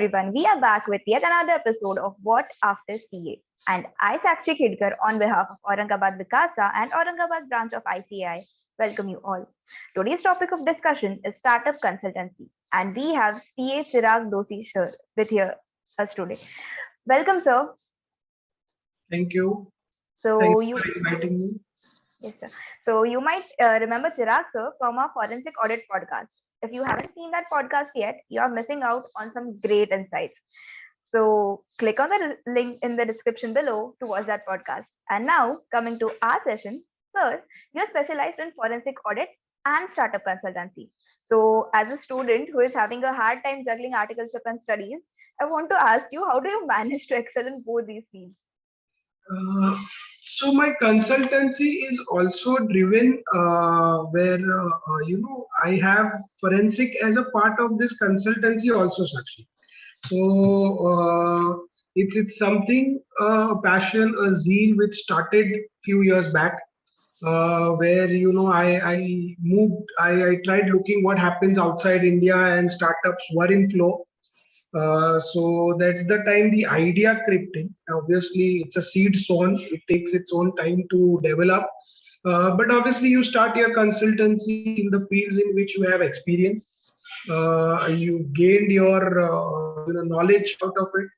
everyone, we are back with yet another episode of What After CA. And I, Sakshi Khidkar, on behalf of Aurangabad Vikasa and Aurangabad branch of ICAI, welcome you all. Today's topic of discussion is startup consultancy, and we have CA Chirag Doshi sir with here us today. Welcome, sir. Thank you. So Thank you, you for inviting me. yes, sir. So you might remember Chirag sir from our forensic audit podcast. If you haven't seen that podcast yet, you are missing out on some great insights. So click on the link in the description below to watch that podcast. And now coming to our session, sir, you're specialized in forensic audit and startup consultancy. So as a student who is having a hard time juggling articleship and studies, I want to ask you, how do you manage to excel in both these fields? So my consultancy is also driven where I have forensic as a part of this consultancy also, Sakshi. So it's something a passion, a zeal which started few years back. Where I moved, I tried looking what happens outside India, and startups were in flow. So that's the time the idea crept in. Obviously, it's a seed sown. It takes its own time to develop. But obviously, you start your consultancy in the fields in which you have experience. You gained your knowledge out of it.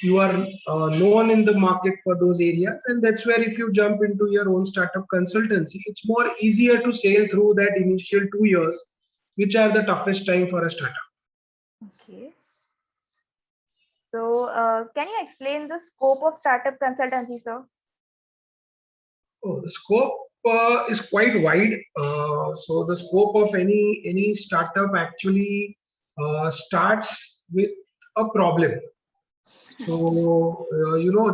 You are known in the market for those areas, and that's where if you jump into your own startup consultancy, it's more easier to sail through that initial 2 years, which are the toughest time for a startup. Okay. So can you explain the scope of startup consultancy, sir? Oh, the scope is quite wide. So the scope of any startup actually starts with a problem. So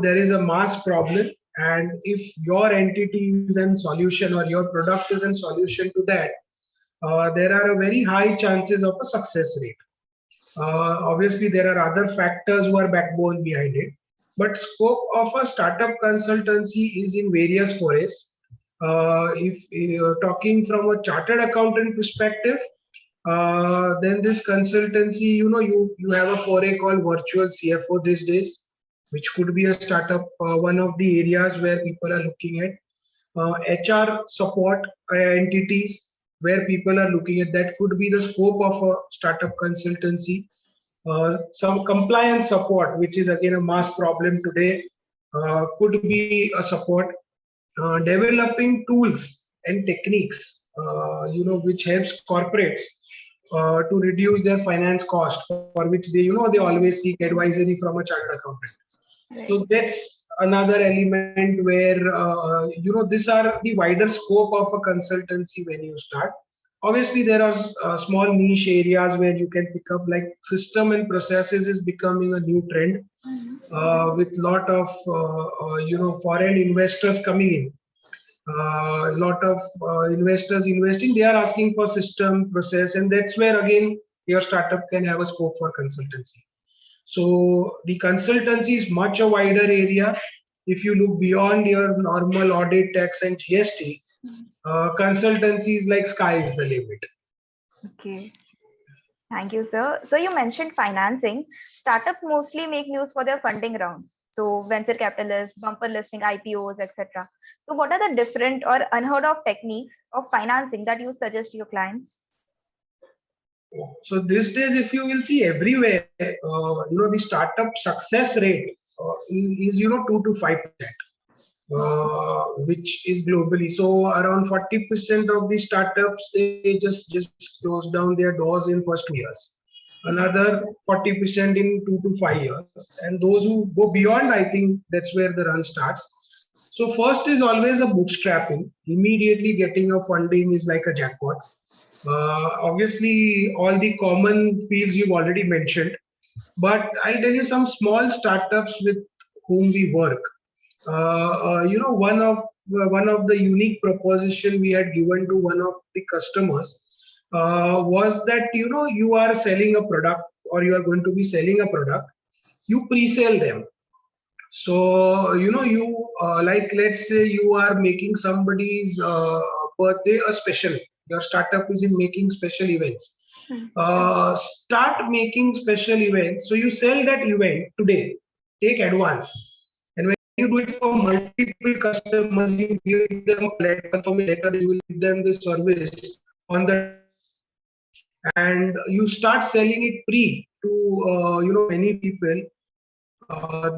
there is a mass problem, and if your entity is a solution or your product is a solution to that, there are a very high chances of a success rate. Obviously, there are other factors who are backbone behind it, but scope of a startup consultancy is in various forays. If you're talking from a chartered accountant perspective, then this consultancy, you have a foray called virtual CFO these days, which could be a startup, one of the areas where people are looking at. HR support entities where people are looking at, that could be the scope of a startup consultancy. Some compliance support, which is again a mass problem today, could be a support. Developing tools and techniques, which helps corporates to reduce their finance cost, for which they always seek advisory from a chartered accountant. Right. So that's another element where these are the wider scope of a consultancy when you start. Obviously, there are small niche areas where you can pick up, like system and processes is becoming a new trend, with lot of foreign investors coming in. A lot of investors investing, they are asking for system process, and that's where again your startup can have a scope for consultancy. So the consultancy is much a wider area. If you look beyond your normal audit, tax, and GST, consultancy is like sky is the limit. Okay. Thank you, sir. So you mentioned financing. Startups mostly make news for their funding rounds. So venture capitalists, bumper listing, IPOs, etc. So what are the different or unheard of techniques of financing that you suggest to your clients? So these days, if you will see everywhere, the startup success rate is 2 to 5%, which is globally. So around 40% of the startups, they just close down their doors in first 2 years. Another 40% in 2 to 5 years, and those who go beyond, I think that's where the run starts. So first is always a bootstrapping. Immediately getting a funding is like a jackpot. Obviously, all the common fields you've already mentioned, but I'll tell you some small startups with whom we work. One of the unique proposition we had given to one of the customers was that you are selling a product, or you are going to be selling a product. You pre-sell them. So you like, let's say you are making somebody's birthday a special. Your startup is in making special events. Start making special events. So you sell that event today, take advance. And when you do it for multiple customers, you give them a letter, confirmation letter, you will give them the service on the and you start selling it free to many people.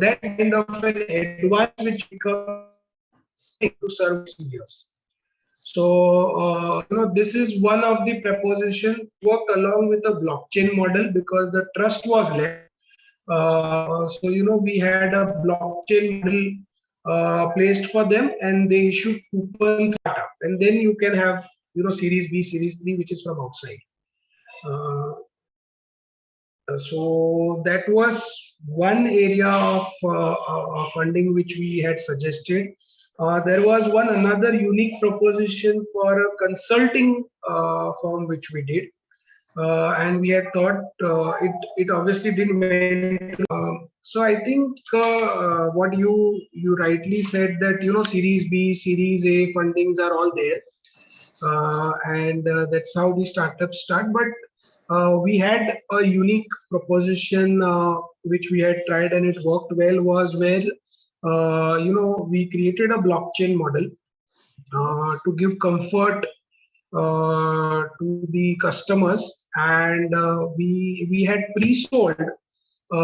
That kind of an advance which becomes to service years. So, this is one of the proposition worked along with the blockchain model because the trust was less. We had a blockchain model placed for them and they issued coupon startup. And then you can have, series B, series 3, which is from outside. Uh, so that was one area of funding which we had suggested. There was one another unique proposition for a consulting firm which we did, and we had thought it obviously didn't went through. So I think what you rightly said that Series B, Series A fundings are all there, and that's how the startups start. But we had a unique proposition which we had tried and it worked well was where we created a blockchain model to give comfort to the customers, and we had pre-sold a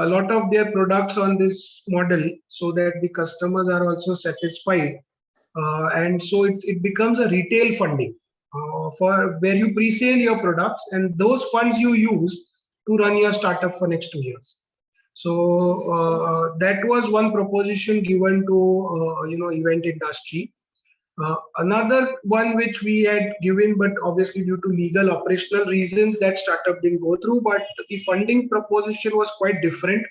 lot of their products on this model so that the customers are also satisfied, and so it becomes a retail funding for where you pre-sale your products and those funds you use to run your startup for next 2 years. So that was one proposition given to event industry. Another one which we had given, but obviously due to legal operational reasons, that startup didn't go through. But the funding proposition was quite different,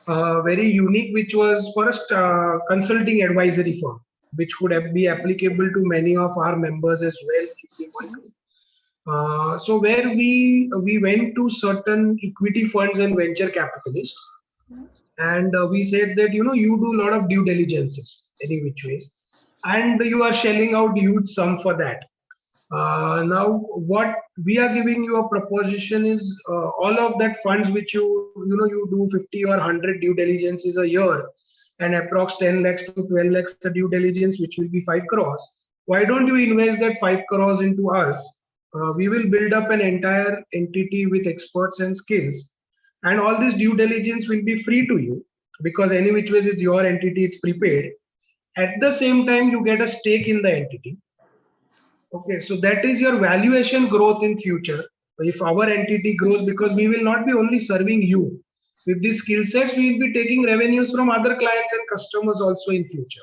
very unique, which was for a consulting advisory firm, which could be applicable to many of our members as well if they want to. So where we went to certain equity funds and venture capitalists, and we said that you do a lot of due diligences any which ways, and you are shelling out huge sum for that. Now what we are giving you a proposition is all of that funds which you do 50 or 100 due diligences a year and approx 10 lakhs to 12 lakhs the due diligence, which will be 5 crores. Why don't you invest that 5 crores into us? We will build up an entire entity with experts and skills, and all this due diligence will be free to you because any which ways it's your entity, it's prepaid. At the same time, you get a stake in the entity. Okay, so that is your valuation growth in future. If our entity grows, because we will not be only serving you with these skill sets, we will be taking revenues from other clients and customers also in future.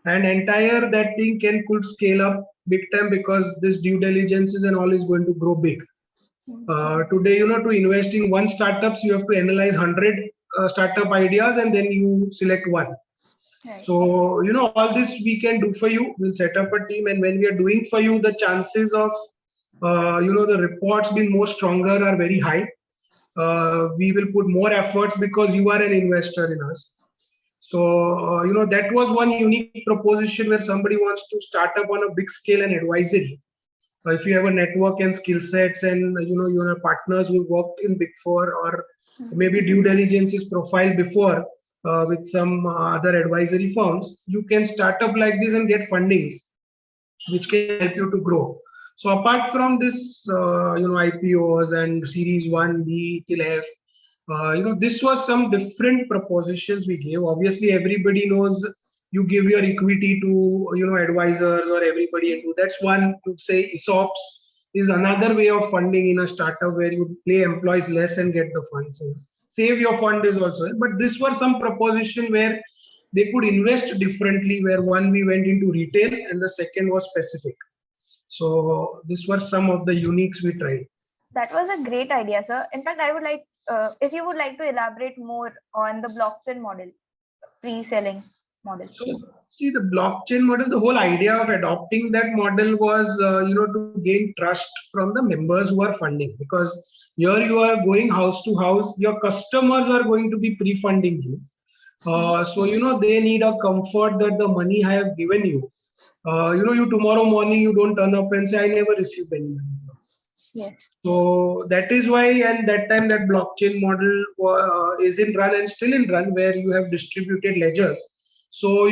And entire that thing could scale up big time because this due diligences and all is going to grow big. Today, to invest in one startups, you have to analyze 100 startup ideas and then you select one. Right. So, all this we can do for you. We'll set up a team, and when we are doing for you, the chances of, the reports being more stronger are very high. We will put more efforts because you are an investor in us. So, that was one unique proposition where somebody wants to start up on a big scale and advisory. If you have a network and skill sets and, you have partners who worked in Big Four or maybe due diligence is profile before, with some other advisory firms, you can start up like this and get fundings, which can help you to grow. So apart from this, IPOs and Series 1, B till F, this was some different propositions we gave. Obviously, everybody knows you give your equity to, advisors or everybody into. That's one to say ESOPs is another way of funding in a startup where you pay employees less and get the funds. Save your fund is also, but this was some proposition where they could invest differently, where one we went into retail and the second was specific. So this were some of the uniques we tried. That was a great idea, sir. In fact, I would like, if you would like to elaborate more on the blockchain model, pre-selling model. So, see, the blockchain model, the whole idea of adopting that model was, to gain trust from the members who are funding, because here you are going house to house, your customers are going to be pre-funding you. So, they need a comfort that the money I have given you, you tomorrow morning, you don't turn up and say, I never received any money. Yes. So that is why, and that time that blockchain model is in run and still in run, where you have distributed ledgers. So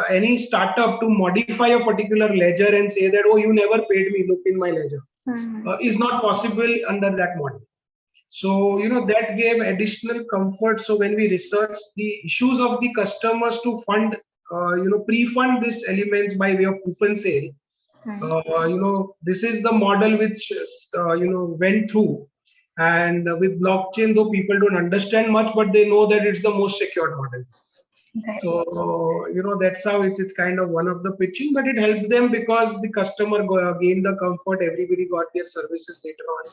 any startup to modify a particular ledger and say that, oh, you never paid me, look in my ledger, is not possible under that model. So that gave additional comfort. So when we research the issues of the customers to fund, pre-fund these elements by way of coupon sale, this is the model which went through. And with blockchain, though people don't understand much, but they know that it's the most secured model. Right. So that's how it's kind of one of the pitching, but it helped them because the customer gained the comfort. Everybody got their services later on.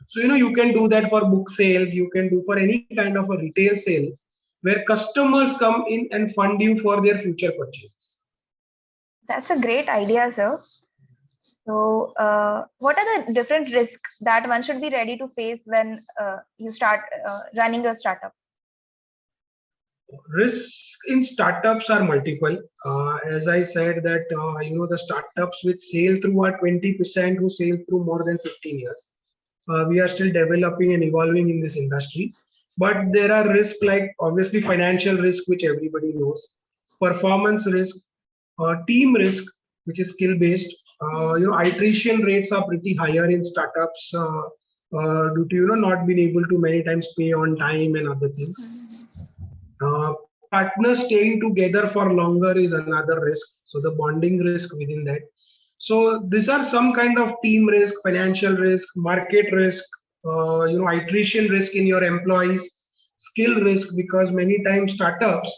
So you can do that for book sales. You can do for any kind of a retail sale where customers come in and fund you for their future purchases. That's a great idea, sir. So, what are the different risks that one should be ready to face when you start running a startup? Risks in startups are multiple. As I said that the startups which sail through are 20% who sail through more than 15 years. We are still developing and evolving in this industry, but there are risks like obviously financial risk, which everybody knows, performance risk, team risk, which is skill based. Iteration rates are pretty higher in startups due to not being able to many times pay on time and other things. Partners staying together for longer is another risk. So the bonding risk within that. So these are some kind of team risk, financial risk, market risk, iteration risk in your employees, skill risk, because many times startups,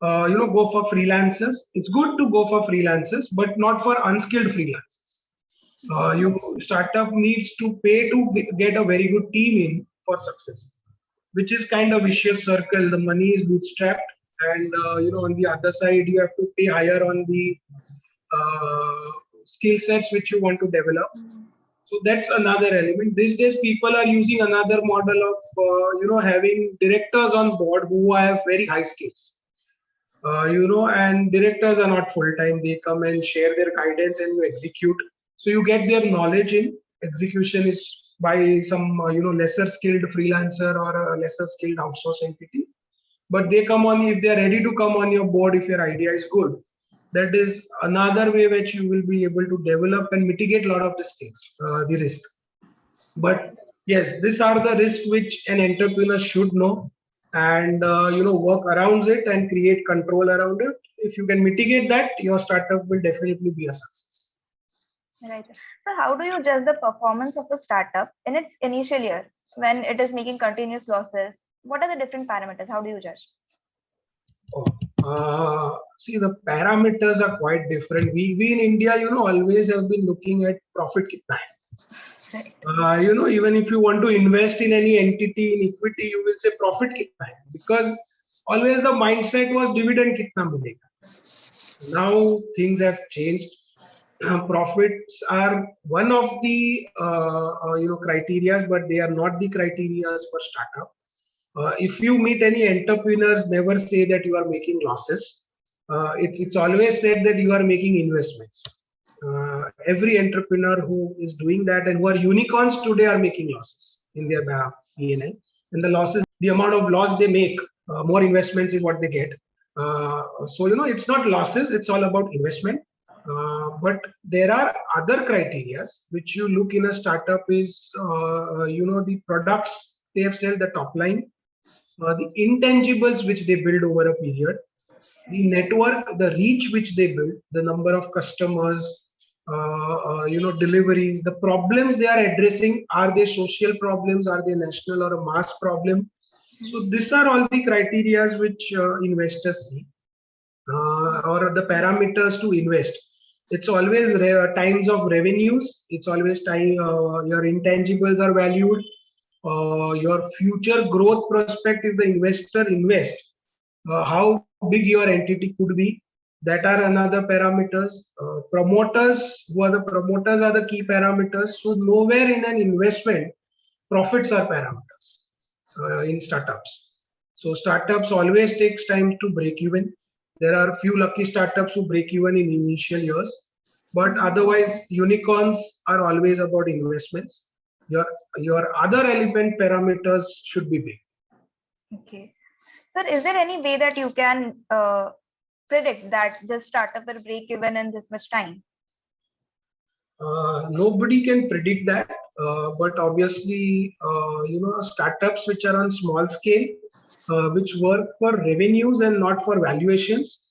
go for freelancers. It's good to go for freelancers, but not for unskilled freelancers. Startup needs to pay to get a very good team in for success, which is kind of vicious circle. The money is bootstrapped, and on the other side you have to pay higher on the skill sets which you want to develop. So that's another element. These days people are using another model of having directors on board who have very high skills. And directors are not full time. They come and share their guidance and you execute. So you get their knowledge in. Execution is by some lesser skilled freelancer or a lesser skilled outsource entity. But they come on, if they are ready to come on your board, if your idea is good, that is another way which you will be able to develop and mitigate a lot of these things, the risk. But yes, these are the risks which an entrepreneur should know and work around it and create control around it. If you can mitigate that, your startup will definitely be a success. Right. So how do you judge the performance of the startup in its initial years when it is making continuous losses? What are the different parameters? How do you judge? See, the parameters are quite different. We in India, always have been looking at profit kitna hai. Right. Even if you want to invest in any entity in equity, you will say profit kitna hai, because always the mindset was dividend kitna milega. Now things have changed. Profits are one of the criteria, but they are not the criteria for startup. If you meet any entrepreneurs, never say that you are making losses. It's always said that you are making investments. Every entrepreneur who is doing that and who are unicorns today are making losses in their P&L. And the losses, the amount of loss they make, more investments is what they get. So it's not losses; it's all about investment. But there are other criteria which you look in a startup is the products they have sold, the top line, the intangibles which they build over a period, the network, the reach which they build, the number of customers, deliveries, the problems they are addressing. Are they social problems? Are they national or a mass problem? So these are all the criteria which investors see, or the parameters to invest. It's always times of revenues. It's always time your intangibles are valued. Your future growth prospect, if the investor invest, how big your entity could be, that are another parameters. Promoters, who are the promoters, are the key parameters. So nowhere in an investment profits are parameters in startups. So startups always takes time to break even. There are few lucky startups who break even in initial years, but otherwise unicorns are always about investments. your other element parameters should be big. Okay. Sir, is there any way that you can predict that this startup will break even in this much time? Nobody can predict that, but obviously, startups which are on small scale, which work for revenues and not for valuations,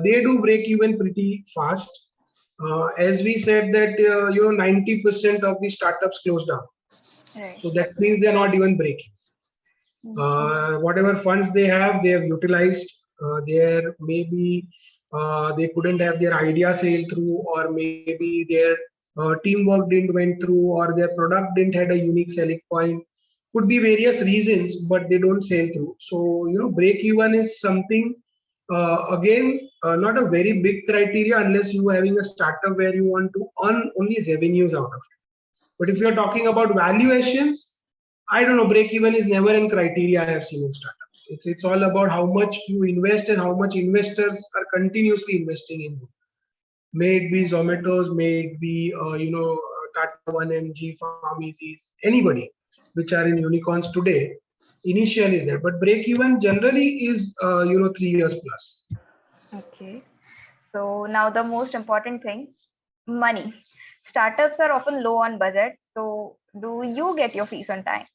they do break even pretty fast. As we said that 90% of the startups close down, Right. so that means they're not even breaking. Whatever funds they have utilized. There maybe they couldn't have their idea sail through, or maybe their teamwork didn't went through, or their product didn't had a unique selling point. Could be various reasons, but they don't sail through. So break even is something again not a very big criteria unless you are having a startup where you want to earn only revenues out of it. But if you're talking about valuations, I don't know, break even is never a criteria I have seen in startups. It's all about how much you invest and how much investors are continuously investing in you. May it be Zomato's, may it be Tata 1mg, Farmizis, anybody which are in unicorns today. Initial is there, but break even generally is 3 years plus. Okay. So now the most important thing, money. Startups are often low on budget. So do you get your fees on time?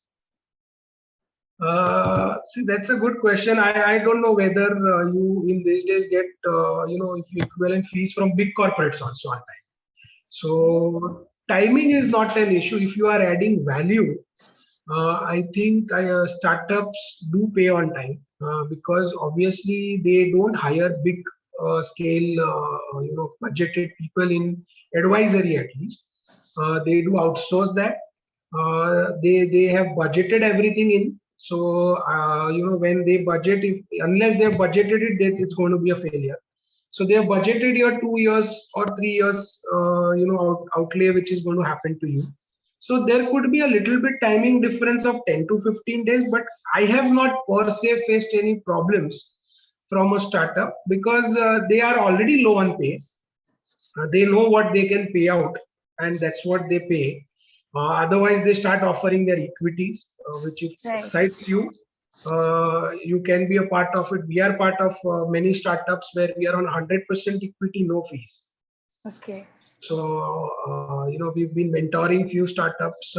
See, that's a good question. I don't know whether you in these days get equivalent fees from big corporates also on time. So timing is not an issue if you are adding value. I think startups do pay on time because obviously they don't hire big scale budgeted people in advisory at least. They do outsource that. They have budgeted everything in. So when they budget, unless they have budgeted it, then it's going to be a failure. So they have budgeted your 2 years or 3 years outlay which is going to happen to you. So there could be a little bit timing difference of 10 to 15 days, but I have not per se faced any problems from a startup because they are already low on pace. They know what they can pay out, and that's what they pay. Otherwise, they start offering their equities, which if excites you, you can be a part of it. We are part of many startups where we are on 100% equity, no fees. Okay. So, we've been mentoring few startups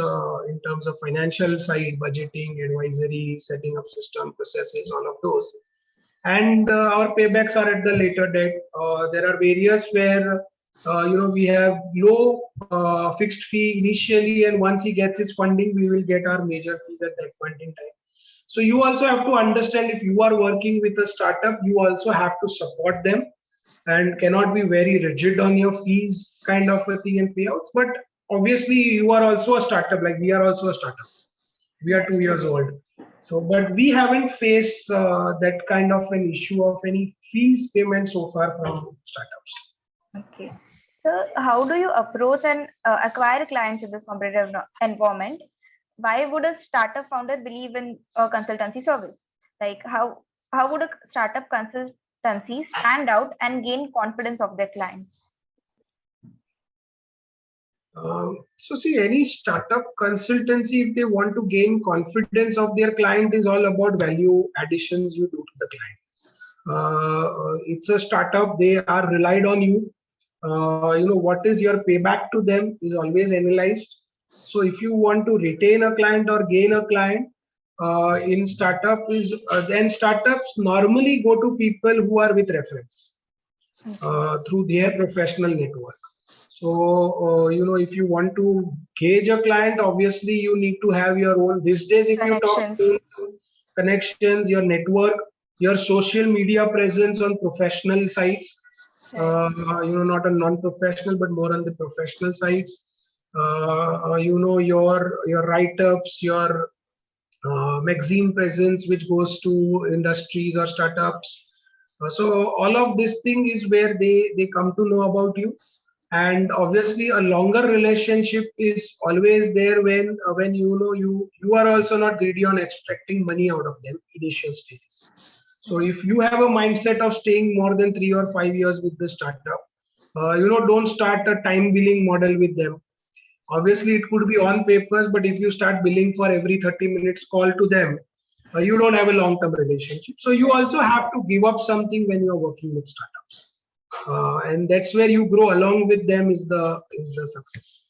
in terms of financial side, budgeting, advisory, setting up system processes, all of those. And our paybacks are at the later date. There are various where, we have low fixed fee initially, and once he gets his funding, we will get our major fees at that point in time. So you also have to understand if you are working with a startup, you also have to support them and cannot be very rigid on your fees kind of a thing and payouts. But obviously you are also a startup, like we are also a startup. We are 2 years old. So, but we haven't faced that kind of an issue of any fees payment so far from startups. Okay. So how do you approach and acquire clients in this competitive environment? Why would a startup founder believe in a consultancy service? Like how would a startup consultancy stand out and gain confidence of their clients? So see, any startup consultancy, if they want to gain confidence of their client, is all about value additions you do to the client. It's a startup, they are relied on you. What is your payback to them is always analyzed. So if you want to retain a client or gain a client in startup is then startups normally go to people who are with reference through their professional network. So, if you want to gauge a client, obviously you need to have your own. These days, if you talk to connections, your network, your social media presence on professional sites, not on non-professional, but more on the professional sites. Your write-ups, your magazine presence, which goes to industries or startups. So all of this thing is where they come to know about you. And obviously a longer relationship is always there when you are also not greedy on extracting money out of them initial stages. So if you have a mindset of staying more than 3 or 5 years with the startup, don't start a time billing model with them. Obviously, it could be on papers, but if you start billing for every 30 minutes call to them, you don't have a long-term relationship. So you also have to give up something when you're working with startups, and that's where you grow along with them is the success.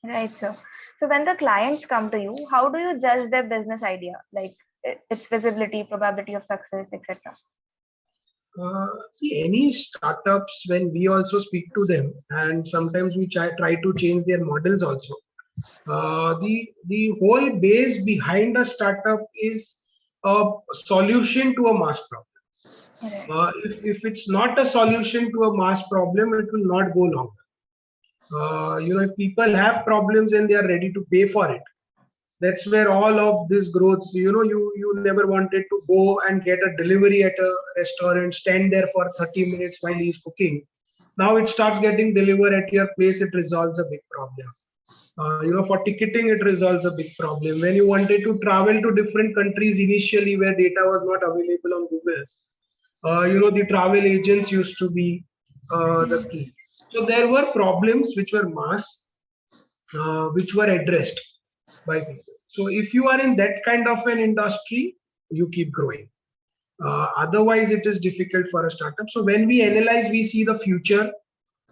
Right, sir. So when the clients come to you, how do you judge their business idea, like its visibility, probability of success, etc.? See, any startups, when we also speak to them, and sometimes we try to change their models also. The whole base behind a startup is a solution to a mass problem. Right. If it's not a solution to a mass problem, it will not go long. If people have problems and they are ready to pay for it, that's where all of this growth. You never wanted to go and get a delivery at a restaurant, stand there for 30 minutes while he's cooking. Now it starts getting delivered at your place. It resolves a big problem. For ticketing, it resolves a big problem. When you wanted to travel to different countries initially where data was not available on Google, the travel agents used to be the key. So there were problems which were mass, which were addressed by people. So if you are in that kind of an industry, you keep growing. Otherwise, it is difficult for a startup. So when we analyze, we see the future,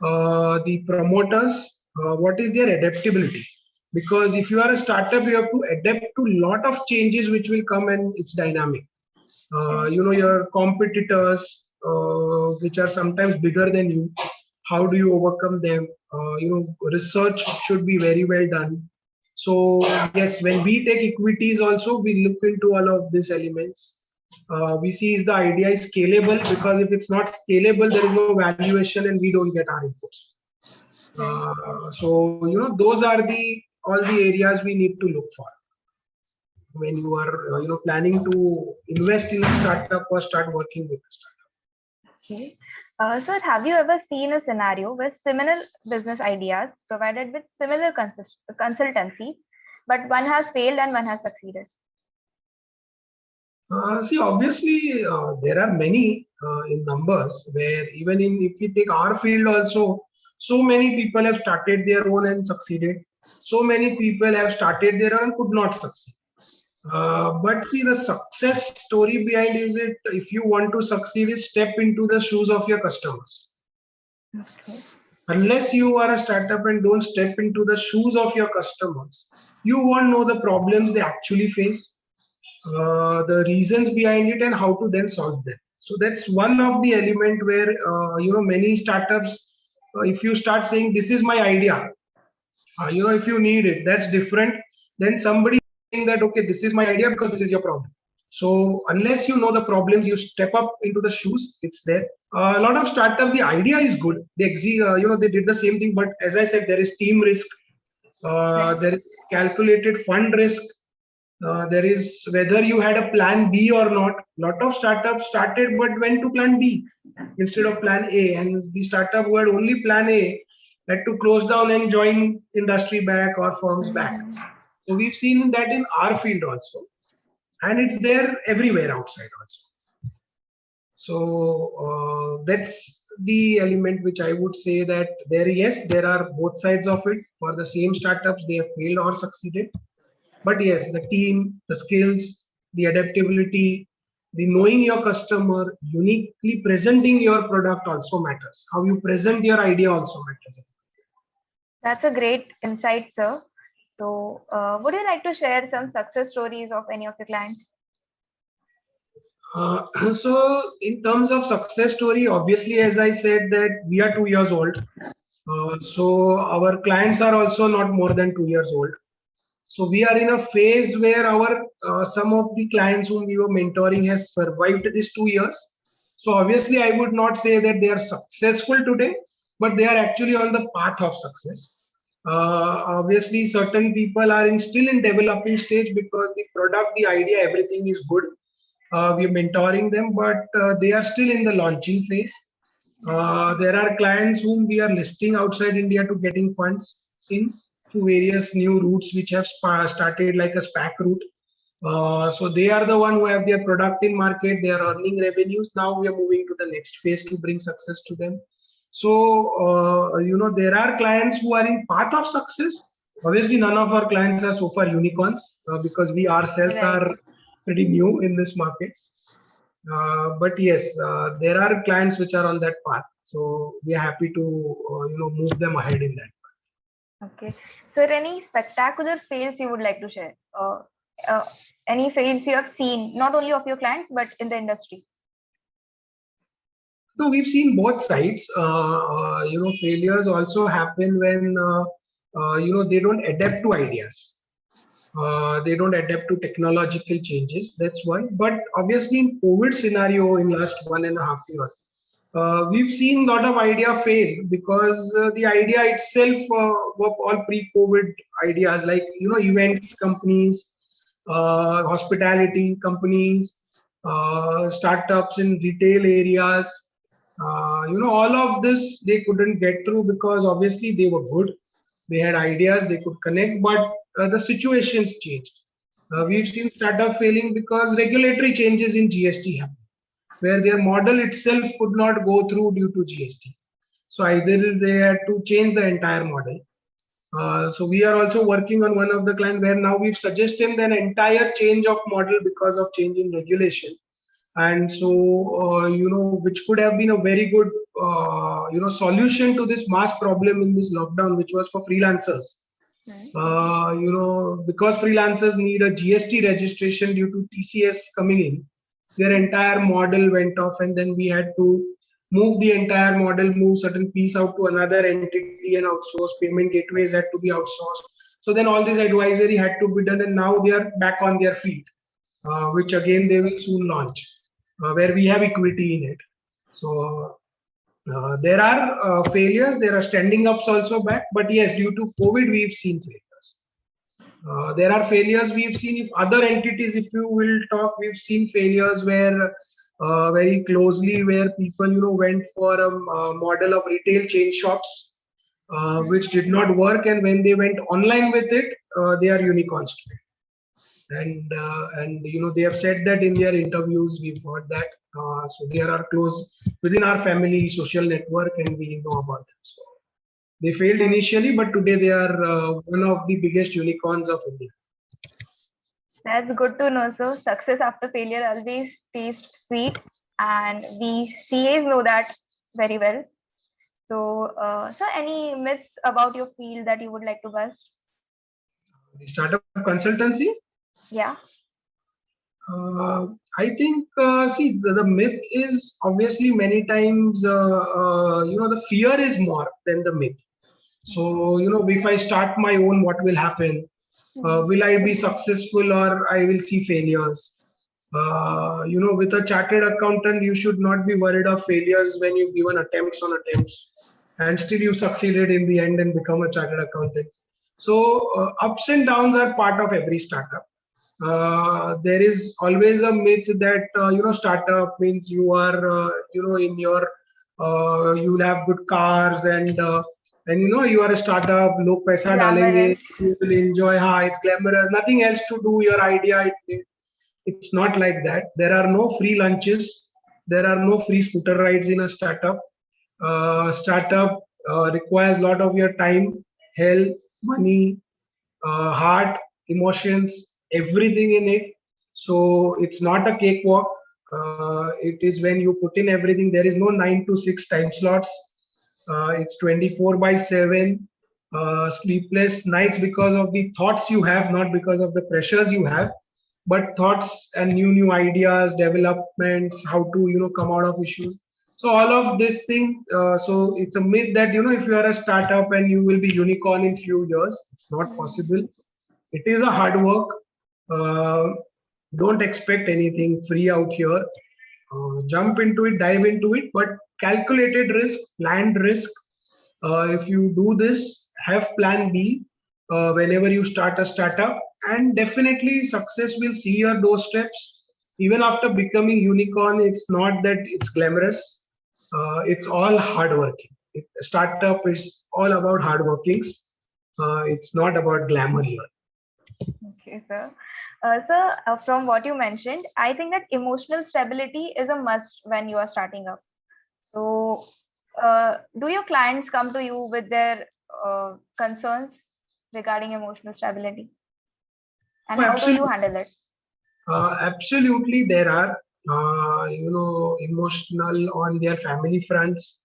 the promoters, what is their adaptability? Because if you are a startup, you have to adapt to a lot of changes which will come, and it's dynamic. Your competitors, which are sometimes bigger than you, how do you overcome them? Research should be very well done. So yes, when we take equities also, we look into all of these elements. We see is the idea is scalable, because if it's not scalable, there is no valuation and we don't get our inputs. So those are the all the areas we need to look for when you are planning to invest in a startup or start working with a startup. Okay. Sir, have you ever seen a scenario where similar business ideas provided with similar consultancy, but one has failed and one has succeeded? See, obviously, there are many in numbers where even if we take our field also, so many people have started their own and succeeded. So many people have started their own and could not succeed. But see, the success story behind is it, if you want to succeed, is step into the shoes of your customers. Okay. Unless you are a startup and don't step into the shoes of your customers, you won't know the problems they actually face, the reasons behind it, and how to then solve them. So that's one of the element where many startups, if you start saying this is my idea, if you need it, that's different than somebody saying that okay, this is my idea because this is your problem. So unless you know the problems, you step up into the shoes. It's there. A lot of startup, the idea is good. They they did the same thing, but as I said, there is team risk, there is calculated fund risk. There is whether you had a plan B or not. Lot of startups started but went to plan B instead of plan A, and the startup who had only plan A had to close down and join industry back or firms back. So we've seen that in our field also, and it's there everywhere outside also. So that's the element which I would say that yes, there are both sides of it. For the same startups, they have failed or succeeded. But yes, the team, the skills, the adaptability, the knowing your customer, uniquely presenting your product also matters. How you present your idea also matters. That's a great insight, sir. So, would you like to share some success stories of any of your clients? So, in terms of success story, obviously, as I said, that we are 2 years old. So, our clients are also not more than 2 years old. So we are in a phase where our some of the clients whom we were mentoring has survived these 2 years. So obviously, I would not say that they are successful today, but they are actually on the path of success. Obviously, certain people are still in developing stage because the product, the idea, everything is good. We are mentoring them, but they are still in the launching phase. There are clients whom we are listing outside India to getting funds in through various new routes which have started like a SPAC route. So they are the one who have their product in market, they are earning revenues. Now we are moving to the next phase to bring success to them. So, there are clients who are in path of success. Obviously, none of our clients are so far unicorns because we ourselves Right. are pretty new in this market. But yes, there are clients which are on that path. So we are happy to, move them ahead in that. Okay. So, any spectacular fails you would like to share? Uh, any fails you have seen, not only of your clients, but in the industry? So we've seen both sides. Failures also happen when they don't adapt to ideas. They don't adapt to technological changes. That's one. But obviously, in COVID scenario in last 1.5 years, we've seen a lot of idea fail because the idea itself were all pre-COVID ideas like events companies, hospitality companies, startups in retail areas. All of this they couldn't get through because obviously they were good. They had ideas, they could connect, but the situations changed. We've seen startup failing because regulatory changes in GST happened, where their model itself could not go through due to GST. So either they had to change the entire model. So we are also working on one of the client where now we've suggested an entire change of model because of change in regulation. And so, which could have been a very good, solution to this mass problem in this lockdown, which was for freelancers. Because freelancers need a GST registration due to TCS coming in, their entire model went off, and then we had to move the entire model, move certain piece out to another entity and outsource. Payment gateways had to be outsourced. So then all this advisory had to be done, and now they are back on their feet, which again they will soon launch, where we have equity in it. So there are failures, there are standing ups also back, but yes, due to COVID, we've seen failures. There are failures we've seen if other entities, if you will talk, we've seen failures where very closely where people went for a model of retail chain shops, which did not work, and when they went online with it, they are unicorns today. And they have said that in their interviews. We've heard that. So they are close within our family social network, and we know about them. So they failed initially, but today they are one of the biggest unicorns of India. That's good to know. So, success after failure always tastes sweet, and we CAs know that very well. So, any myths about your field that you would like to bust? The startup consultancy. Yeah. I think, see, the myth is obviously many times, the fear is more than the myth. So, if I start my own, what will happen? Will I be successful or I will see failures? With a chartered accountant, you should not be worried of failures when you've given attempts on attempts and still you succeeded in the end and become a chartered accountant. So, ups and downs are part of every startup. There is always a myth that startup means you are in your you'll have good cars and you are a startup, log paisa dalenge, Glamorous. you will enjoy. It's glamorous, nothing else to do your idea. It's not like that. There are no free lunches, there are no free scooter rides in a startup. Startup requires a lot of your time, health, money, heart, emotions, everything in it. So it's not a cakewalk. It is when you put in everything. There is no 9 to 6 time slots. It's 24/7. Sleepless nights because of the thoughts you have, not because of the pressures you have, but thoughts and new ideas, developments, how to come out of issues. So all of this thing. So it's a myth that if you are a startup and you will be unicorn in few years, it's not possible. It is a hard work. Uh, don't expect anything free out here. Jump into it, dive into it, but calculated risk, planned risk. If you do this, have plan B whenever you start a startup, and definitely success will see your doorsteps. Even after becoming unicorn, it's not that it's glamorous. It's all hard working. Startup is all about hard workings. It's not about glamour here. Okay, sir. From what you mentioned, I think that emotional stability is a must when you are starting up. So, do your clients come to you with their concerns regarding emotional stability, and Oh, how do you absolutely. handle it? Absolutely, there are emotional on their family fronts,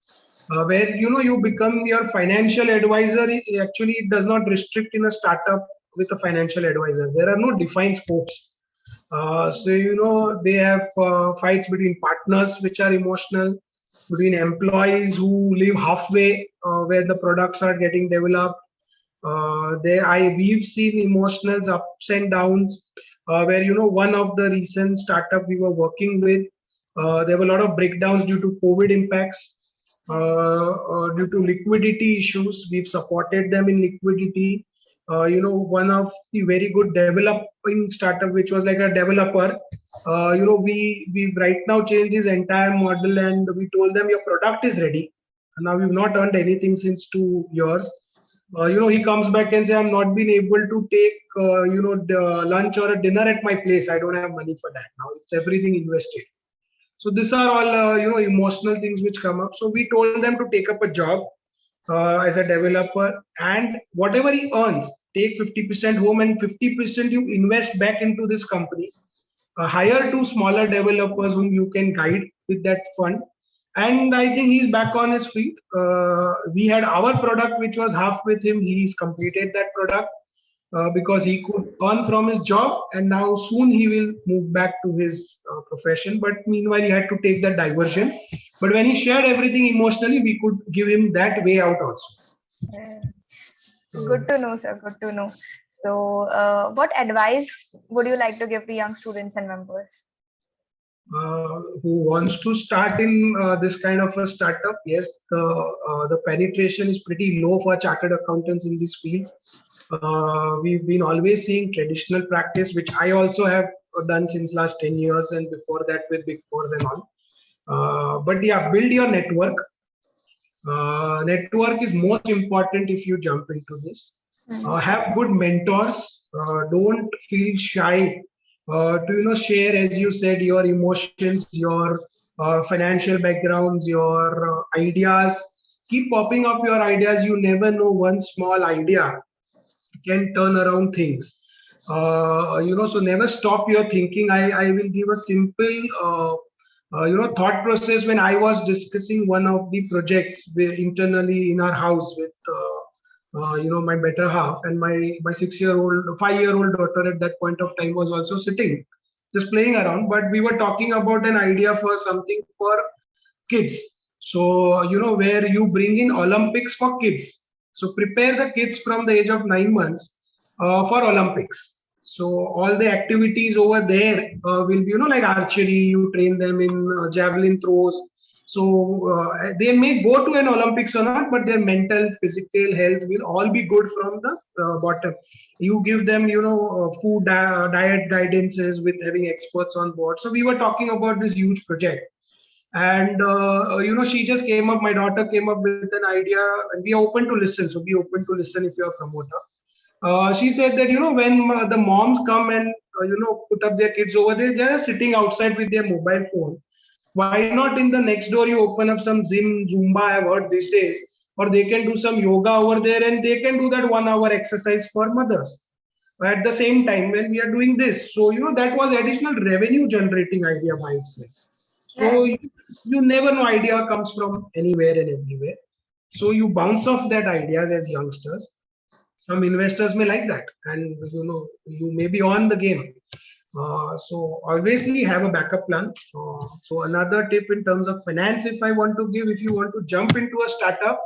where you become your financial advisor. Actually, it does not restrict in a startup with a financial advisor. There are no defined scopes. So they have fights between partners which are emotional, between employees who live halfway where the products are getting developed. We've seen emotional ups and downs, where one of the recent startup we were working with, there were a lot of breakdowns due to COVID impacts, due to liquidity issues. We've supported them in liquidity. One of the very good developing startup, which was like a developer, we right now changed his entire model, and we told them your product is ready. And now we've not earned anything since 2 years. He comes back and say, I'm not been able to take the lunch or a dinner at my place. I don't have money for that now. It's everything invested. So these are all emotional things which come up. So we told them to take up a job as a developer, and whatever he earns, take 50% home and 50% you invest back into this company. Hire two smaller developers whom you can guide with that fund, and I think he's back on his feet. We had our product which was half with him. He's completed that product because he could earn from his job, and now soon he will move back to his profession. But meanwhile, he had to take that diversion. But when he shared everything emotionally, we could give him that way out also. Uh, So, Good to know, sir. Good to know. So, what advice would you like to give to young students and members? who wants to start in this kind of a startup? Yes, the penetration is pretty low for chartered accountants in this field. We've been always seeing traditional practice, which I also have done since last 10 years, and before that with Big Fours and all. But yeah, build your network. Network is most important if you jump into this. Mm. Have good mentors. Don't feel shy to share, as you said, your emotions, your financial backgrounds, your ideas. Keep popping up your ideas. You never know, one small idea can turn around things. So never stop your thinking. I will give a simple thought process. When I was discussing one of the projects internally in our house with my better half, and my 6-year-old 5-year-old daughter at that point of time was also sitting just playing around, but we were talking about an idea for something for kids. So, where you bring in Olympics for kids. So, prepare the kids from the age of 9 months for Olympics. So, all the activities over there will be, like archery, you train them in javelin throws. So, they may go to an Olympics or not, but their mental, physical health will all be good from the bottom. You give them, food diet guidances with having experts on board. So, we were talking about this huge project, and she just came up, my daughter came up with an idea, and we are open to listen. So be open to listen if you're a promoter. She said that when the moms come and put up their kids over there, they're sitting outside with their mobile phone. Why not in the next door you open up some gym, Zumba, I've heard these days, or they can do some yoga over there, and they can do that 1 hour exercise for mothers at the same time when we are doing this. So that was additional revenue generating idea by itself. So Right. you never know, idea comes from anywhere and everywhere. So you bounce off that ideas as youngsters. Some investors may like that, and you may be on the game. So obviously have a backup plan. So another tip in terms of finance, if I want to give, if you want to jump into a startup,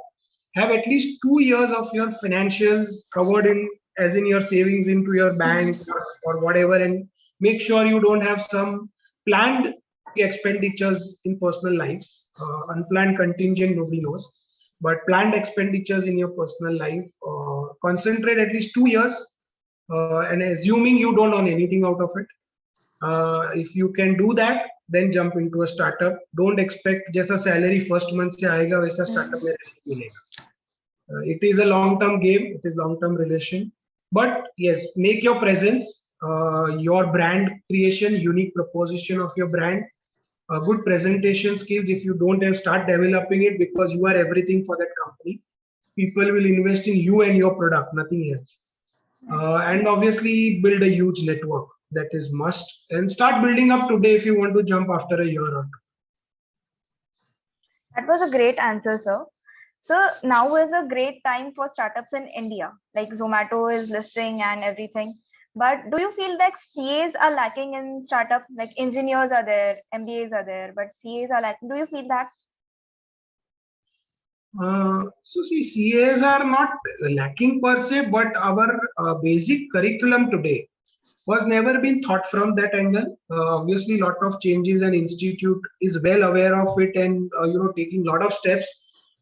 have at least 2 years of your financials covered in, as in your savings into your bank or whatever, and make sure you don't have some planned expenditures in personal lives. Unplanned contingent, nobody knows, but planned expenditures in your personal life. Concentrate at least 2 years, and assuming you don't earn anything out of it. If you can do that, then jump into a startup. Don't expect just a salary first month से आएगा वैसा startup में नहीं मिलेगा. It is a long-term game. It is long-term relation. But yes, make your presence, your brand creation, unique proposition of your brand. good presentation skills. If you don't have, start developing it, because you are everything for that company. People will invest in you and your product, nothing else. And obviously build a huge network, that is must, and start building up today if you want to jump after a year or two. That was a great answer, sir. So now is a great time for startups in India. Like Zomato is listing and everything. But do you feel that CAs are lacking in startup? Like engineers are there, MBAs are there, but CAs are lacking. Do you feel that? So see, CAs are not lacking per se, but our basic curriculum today was never been thought from that angle. Obviously, lot of changes, and institute is well aware of it, and taking lot of steps.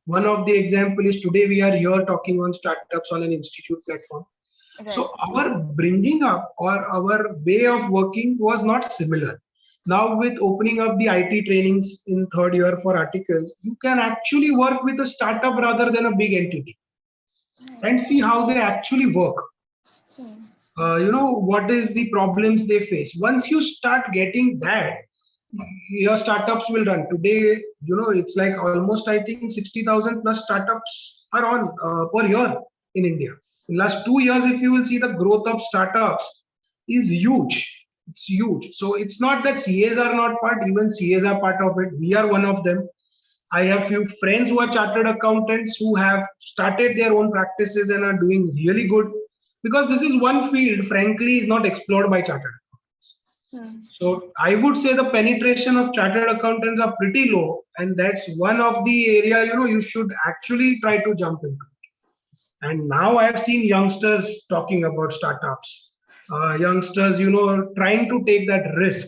One of the example is today we are here talking on startups on an institute platform. Right. So our bringing up or our way of working was not similar. Now with opening up the IT trainings in third year for articles, you can actually work with a startup rather than a big entity and see how they actually work. What is the problems they face. Once you start getting that, your startups will run. Today, it's like almost, I think, 60,000 plus startups are on per year in India. In last 2 years, if you will see, the growth of startups is huge. It's huge. So it's not that CAs are not part, even CAs are part of it. We are one of them. I have few friends who are chartered accountants who have started their own practices and are doing really good, because this is one field, frankly, is not explored by chartered accountants. So I would say the penetration of chartered accountants are pretty low, and that's one of the area you should actually try to jump into. And now I have seen youngsters talking about startups, youngsters trying to take that risk.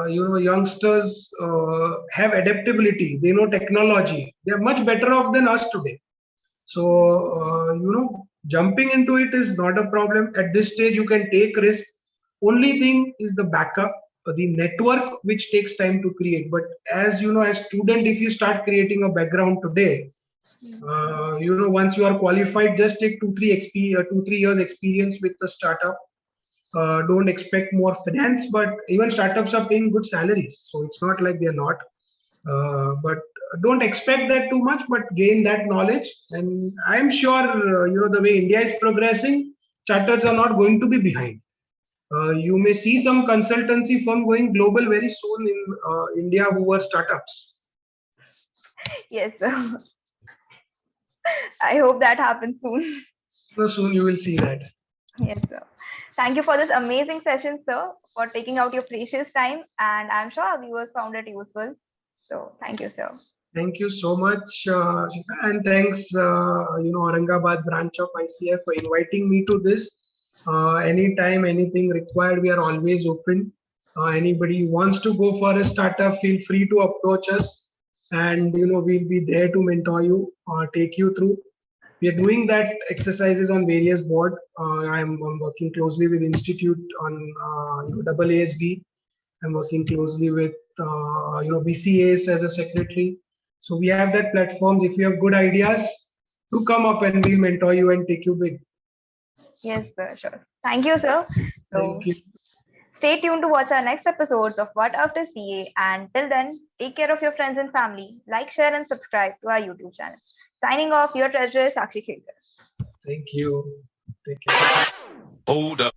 Youngsters have adaptability, they know technology, they are much better off than us today. So jumping into it is not a problem at this stage. You can take risk. Only thing is the backup, the network, which takes time to create. But as as student, if you start creating a background today, once you are qualified, just take 2-3 years experience with the startup. Don't expect more finance, but even startups are paying good salaries, so it's not like they're not. But don't expect that too much, but gain that knowledge. And I'm sure the way India is progressing, charters are not going to be behind. You may see some consultancy firm going global very soon in India who were startups. Yes, sir. I hope that happens soon. So soon you will see that. Yes, sir. Thank you for this amazing session, sir, for taking out your precious time. And I'm sure our viewers found it useful. So thank you, sir. Thank you so much, Shikha, and thanks, Aurangabad branch of ICF for inviting me to this. Anytime, anything required, we are always open. Anybody who wants to go for a startup, feel free to approach us, and we'll be there to mentor you, take you through. We are doing that exercises on various board. I'm working closely with Institute on AASB. I'm working closely with BCAs as a secretary. So we have that platforms. If you have good ideas, do come up and we'll mentor you and take you big. Yes, sir. Sure. Thank you, sir. Thank you. Stay tuned to watch our next episodes of What After CA. And till then, take care of your friends and family. Like, share, and subscribe to our YouTube channel. Signing off, your treasurer, Sakshi Khilkar. Thank you. Take care. Hold up.